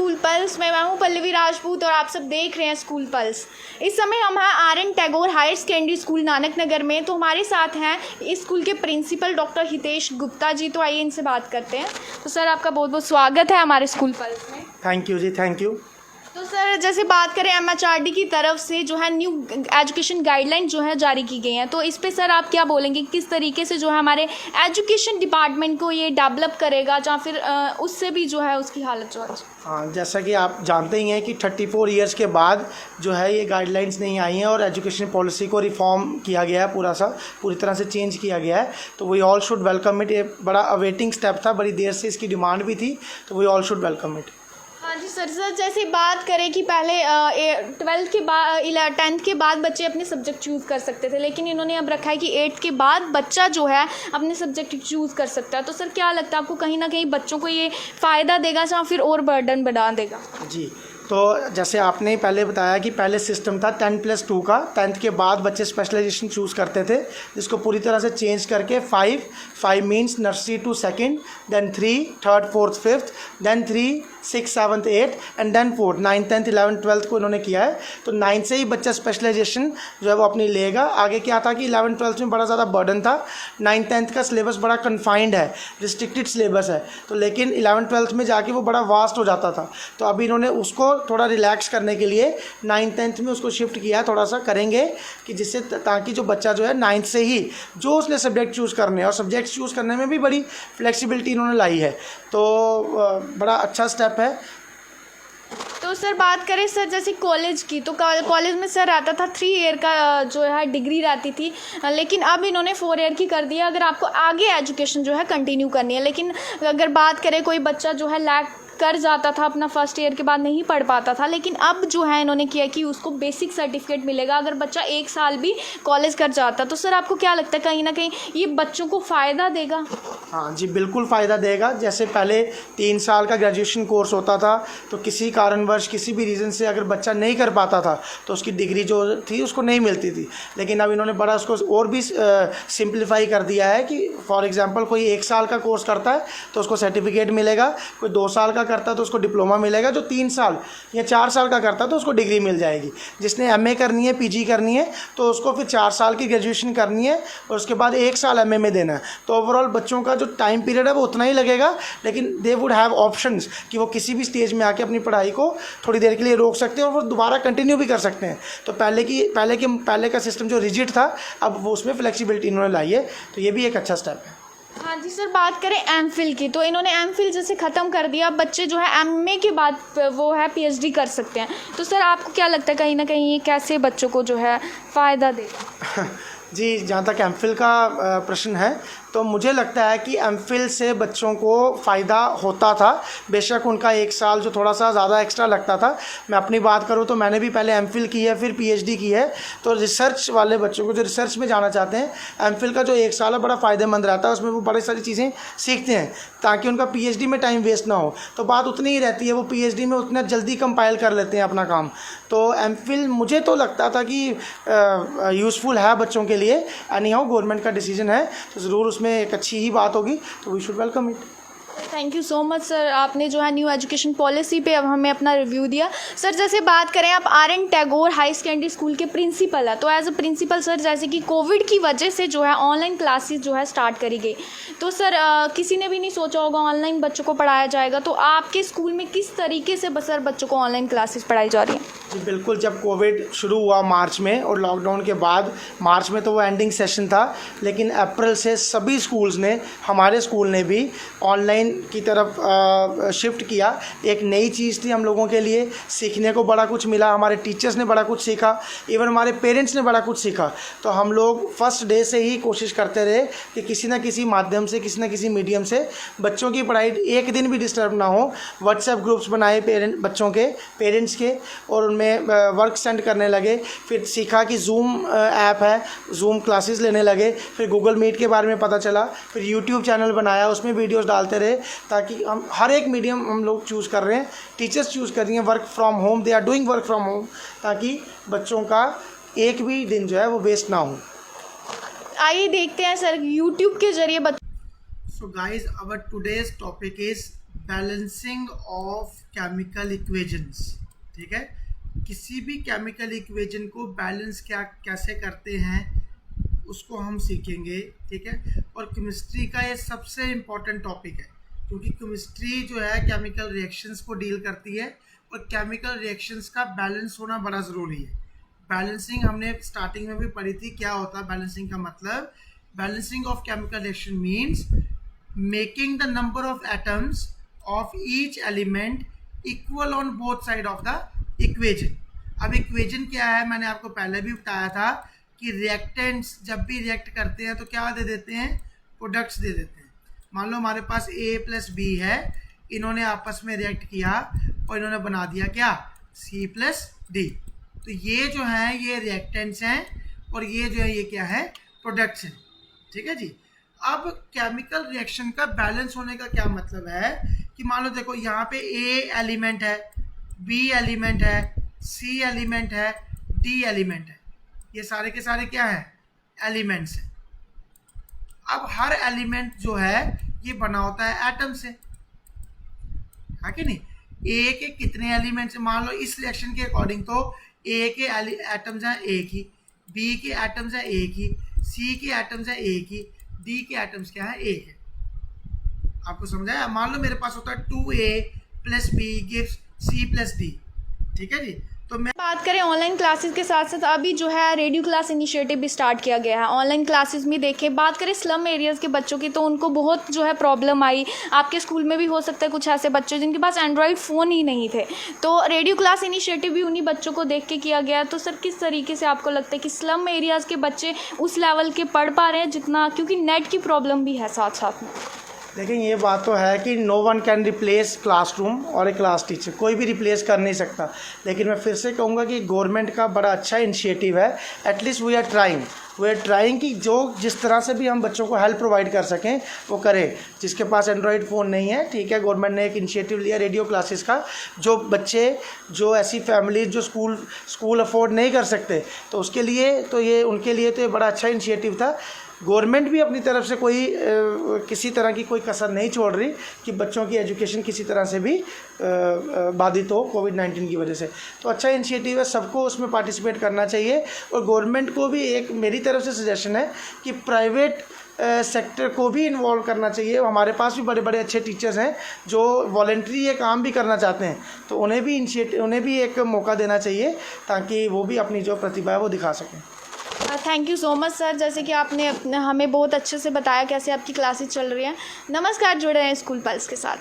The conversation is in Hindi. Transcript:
School pulse. मैं हूँ पल्लवी राजपूत और आप सब देख रहे हैं स्कूल पल्स। इस समय हम हैं R N. Tagore higher secondary school Nanak Nagar में। तो हमारे साथ हैं इस स्कूल के प्रिंसिपल डॉक्टर हितेश गुप्ता जी। तो आइए इनसे बात करते हैं। तो सर, आपका बहुत बहुत स्वागत है हमारे स्कूल पल्स में। थैंक यू जी, थैंक यू। तो सर, जैसे बात करें MHRD की तरफ से जो है न्यू एजुकेशन गाइडलाइन जो है जारी की गई हैं, तो इस पे सर आप क्या बोलेंगे, किस तरीके से जो है हमारे एजुकेशन डिपार्टमेंट को ये डेवलप करेगा, या फिर उससे भी जो है उसकी हालत जो है? हाँ, जैसा कि आप जानते ही हैं कि 34 ईयर्स के बाद जो है ये गाइडलाइंस नहीं आई हैं और एजुकेशन पॉलिसी को रिफॉर्म किया गया है, पूरी तरह से चेंज किया गया है। तो we all should welcome it. ये बड़ा अवेटिंग स्टेप था, बड़ी देर से इसकी डिमांड भी थी, तो we all should welcome it. हाँ जी सर, जैसे बात करें कि पहले 12th के बाद 10th के बाद बच्चे अपने सब्जेक्ट चूज़ कर सकते थे, लेकिन इन्होंने अब रखा है कि 8th के बाद बच्चा जो है अपने सब्जेक्ट चूज़ कर सकता है। तो सर, क्या लगता है आपको, कहीं ना कहीं बच्चों को ये फ़ायदा देगा या फिर और बर्डन बढ़ा देगा? जी, तो जैसे आपने पहले बताया कि पहले सिस्टम था 10+2 का। 10th के बाद बच्चे स्पेशलाइजेशन चूज़ करते थे, जिसको पूरी तरह से चेंज करके 5 means nursery to second, then 3 third fourth fifth, then 3 6 7 8 and then 4 9 10 11 12 को इन्होंने किया है। तो 9 से ही बच्चा स्पेशलाइजेशन जो है वो अपनी लेगा। आगे क्या था कि 11 12 में बड़ा ज़्यादा बर्डन था। 9 10 का सिलेबस बड़ा कन्फाइंड है, रिस्ट्रिक्टेड सिलेबस है, तो लेकिन 11 12 में जाके वो बड़ा वास्ट हो जाता था। तो अभी इन्होंने उसको थोड़ा रिलैक्स करने के लिए 9 10 में उसको शिफ्ट किया, थोड़ा सा करेंगे कि जिससे ताकि जो बच्चा जो है 9th से ही जो उसने सब्जेक्ट चूज़ करने हैं, और सब्जेक्ट चूज़ करने में भी बड़ी फ्लेक्सिबिलिटी इन्होंने लाई है, तो बड़ा अच्छा स्टेप है। तो सर, बात करें सर जैसे कॉलेज की, तो कॉलेज में सर आता था 3 ईयर का जो है डिग्री रहती थी, लेकिन अब इन्होंने 4 ईयर की कर दिया अगर आपको आगे एजुकेशन जो है कंटिन्यू करनी है। लेकिन अगर बात करें कोई बच्चा जो है लैक कर जाता था, अपना फर्स्ट ईयर के बाद नहीं पढ़ पाता था, लेकिन अब जो है इन्होंने किया कि उसको बेसिक सर्टिफिकेट मिलेगा अगर बच्चा 1 साल भी कॉलेज कर जाता। तो सर, आपको क्या लगता है, कहीं ना कहीं ये बच्चों को फ़ायदा देगा? हाँ जी, बिल्कुल फ़ायदा देगा। जैसे पहले 3 साल का ग्रेजुएशन कोर्स होता था, तो किसी कारणवश किसी भी रीज़न से अगर बच्चा नहीं कर पाता था तो उसकी डिग्री जो थी उसको नहीं मिलती थी। लेकिन अब इन्होंने बड़ा उसको और भी सिंप्लीफाई कर दिया है कि फॉर एग्जांपल कोई 1 साल का कोर्स करता है तो उसको सर्टिफिकेट मिलेगा, कोई 2 साल का करता है तो उसको डिप्लोमा मिलेगा, जो 3 साल या 4 साल का करता है तो उसको डिग्री मिल जाएगी। जिसने MA करनी है, PG करनी है, तो उसको फिर 4 साल की ग्रेजुएशन करनी है और उसके बाद 1 साल MA में देना है। तो ओवरऑल बच्चों का जो टाइम पीरियड है वो उतना ही लगेगा, लेकिन दे वुड हैव ऑप्शंस कि वो किसी भी स्टेज में आके अपनी पढ़ाई को थोड़ी देर के लिए रोक सकते हैं और वो दोबारा कंटिन्यू भी कर सकते हैं। तो पहले का सिस्टम जो रिजिड था, अब वो उसमें फ्लेक्सिबिलिटी इन्होंने लाई है, तो ये भी एक अच्छा स्टेप है। हाँ जी सर, बात करें MPhil की, तो इन्होंने MPhil जैसे ख़त्म कर दिया। बच्चे जो है MA के बाद वो है PhD कर सकते हैं। तो सर, आपको क्या लगता है, कहीं ना कहीं ये कैसे बच्चों को जो है फ़ायदा देगा? जी, जहाँ तक MPhil का प्रश्न है, तो मुझे लगता है कि MPhil से बच्चों को फ़ायदा होता था। बेशक उनका 1 साल जो थोड़ा सा ज़्यादा एक्स्ट्रा लगता था। मैं अपनी बात करूँ तो मैंने भी पहले MPhil की है, फिर PhD की है। तो रिसर्च वाले बच्चों को जो रिसर्च में जाना चाहते हैं, MPhil का जो 1 साल है बड़ा फ़ायदेमंद रहता है। उसमें वो बड़ी सारी चीज़ें सीखते हैं ताकि उनका PhD में टाइम वेस्ट ना हो। तो बात उतनी ही रहती है, वो PhD में उतना जल्दी कंपाइल कर लेते हैं अपना काम। तो MPhil मुझे तो लगता था कि यूज़फुल है बच्चों के लिए। एनी हाउ गवर्नमेंट का डिसीजन है, तो ज़रूर उसमें एक अच्छी ही बात होगी, तो we should welcome it. Thank you so much sir, आपने जो है न्यू एजुकेशन पॉलिसी पे अब हमें अपना रिव्यू दिया। सर, जैसे बात करें, आप RN. Tagore high secondary school के प्रिंसिपल है, तो एज अ प्रिंसिपल सर, जैसे कि कोविड की वजह से जो है ऑनलाइन क्लासेस जो है स्टार्ट करी गई, तो सर किसी ने भी नहीं सोचा होगा ऑनलाइन बच्चों को पढ़ाया जाएगा। तो आपके स्कूल में किस तरीके से सर बच्चों को ऑनलाइन क्लासेस पढ़ाई जा रही हैं? जी बिल्कुल, जब कोविड शुरू हुआ मार्च में और लॉकडाउन के बाद, मार्च में तो वो एंडिंग सेशन था, लेकिन अप्रैल से सभी स्कूल्स ने, हमारे स्कूल ने भी ऑनलाइन की तरफ शिफ्ट किया। एक नई चीज़ थी हम लोगों के लिए, सीखने को बड़ा कुछ मिला, हमारे टीचर्स ने बड़ा कुछ सीखा, इवन हमारे पेरेंट्स ने बड़ा कुछ सीखा। तो हम लोग फर्स्ट डे से ही कोशिश करते रहे कि किसी न किसी माध्यम से, किसी न किसी मीडियम से बच्चों की पढ़ाई एक दिन भी डिस्टर्ब ना हो। व्हाट्सएप ग्रुप्स बनाए बच्चों के, पेरेंट्स के, और उनमें वर्क सेंड करने लगे। फिर सीखा कि जूम ऐप है, जूम क्लासेस लेने लगे। फिर गूगल मीट के बारे में पता चला। फिर यूट्यूब चैनल बनाया, उसमें वीडियोस डालते रहे, ताकि हम हर एक मीडियम हम लोग चूज़ कर रहे हैं, टीचर्स चूज़ कर रही हैं work from home, they are doing work from home, ताकि बच्चों का एक भी दिन जो है वो वेस्ट ना हो। आइए देखते हैं सर यूट्यूब के जरिए So guys, our today's topic is balancing of chemical equations, ठीक है। किसी भी केमिकल इक्वेशन को बैलेंस कैसे करते हैं उसको हम सीखेंगे, ठीक है। और केमिस्ट्री का ये सबसे इम्पोर्टेंट टॉपिक है, क्योंकि केमिस्ट्री जो है केमिकल रिएक्शंस को डील करती है और केमिकल रिएक्शंस का बैलेंस होना बड़ा ज़रूरी है। बैलेंसिंग हमने स्टार्टिंग में भी पढ़ी थी, क्या होता है बैलेंसिंग का मतलब। Balancing of chemical reaction means making the number of atoms of each element equal on both side of the equation. अब इक्वेशन क्या है, मैंने आपको पहले भी बताया था कि रिएक्टेंट्स जब भी रिएक्ट करते हैं तो क्या दे देते हैं, प्रोडक्ट्स दे देते हैं। मान लो हमारे पास A प्लस बी है, इन्होंने आपस में रिएक्ट किया और इन्होंने बना दिया क्या, C प्लस डी। तो ये जो है ये रिएक्टेंट्स हैं और ये जो है ये क्या है, प्रोडक्ट्स हैं, ठीक है जी। अब केमिकल रिएक्शन का बैलेंस होने का क्या मतलब है कि मान लो देखो यहाँ पे A एलिमेंट है, B एलिमेंट है, C एलिमेंट है, D एलिमेंट है, ये सारे के सारे क्या हैं, एलिमेंट्स हैं। अब हर एलिमेंट जो है ये बना होता है एटम से, है कि नहीं। ए के कितने एलिमेंट्स, मान लो इस रिएक्शन के अकॉर्डिंग तो ए के एटम्स हैं एक ही, बी के एटम्स हैं एक ही, सी के एटम्स हैं एक ही, डी के एटम्स क्या है, एक है। आपको समझ आया। मान लो मेरे पास होता है 2A plus B gives C plus D, ठीक है जी। तो मैं बात करें ऑनलाइन क्लासेस के साथ साथ अभी जो है रेडियो क्लास इनिशिएटिव भी स्टार्ट किया गया है। ऑनलाइन क्लासेस में देखें, बात करें स्लम एरियाज़ के बच्चों की तो उनको बहुत जो है प्रॉब्लम आई। आपके स्कूल में भी हो सकता है कुछ ऐसे बच्चे जिनके पास एंड्रॉयड फ़ोन ही नहीं थे, तो रेडियो क्लास इनिशिएटिव भी उन्हीं बच्चों को देख के किया गया। तो सर किस तरीके से आपको लगता है कि स्लम एरियाज़ के बच्चे उस लेवल के पढ़ पा रहे हैं जितना, क्योंकि नेट की प्रॉब्लम भी है साथ साथ में। लेकिन ये बात तो है कि no one can replace classroom और ए क्लास टीचर, कोई भी रिप्लेस कर नहीं सकता। लेकिन मैं फिर से कहूँगा कि गवर्नमेंट का बड़ा अच्छा इनिशिएटिव है। एटलीस्ट वी आर ट्राइंग कि जो जिस तरह से भी हम बच्चों को हेल्प प्रोवाइड कर सकें वो करें। जिसके पास एंड्रॉयड फ़ोन नहीं है, ठीक है, गवर्नमेंट ने एक इनिशिएटिव लिया रेडियो क्लासेस का। जो बच्चे, जो ऐसी फैमिली जो स्कूल अफोर्ड नहीं कर सकते, तो उसके लिए तो ये उनके लिए तो ये बड़ा अच्छा इनिशिएटिव था। गवर्नमेंट भी अपनी तरफ से कोई किसी तरह की कोई कसर नहीं छोड़ रही कि बच्चों की एजुकेशन किसी तरह से भी बाधित हो कोविड-19 की वजह से। तो अच्छा इनिशिएटिव है, सबको उसमें पार्टिसिपेट करना चाहिए। और गवर्नमेंट को भी एक मेरी तरफ से सजेशन है कि प्राइवेट सेक्टर को भी इन्वॉल्व करना चाहिए। हमारे पास भी बड़े बड़े अच्छे टीचर्स हैं जो वॉलंटरी ये काम भी करना चाहते हैं, तो उन्हें भी एक मौका देना चाहिए ताकि वो भी अपनी जो प्रतिभा है वो दिखा सकें। Thank you so much sir, जैसे कि आपने हमें बहुत अच्छे से बताया कैसे आपकी क्लासेस चल रही हैं। नमस्कार, जुड़े हैं स्कूल पल्स के साथ।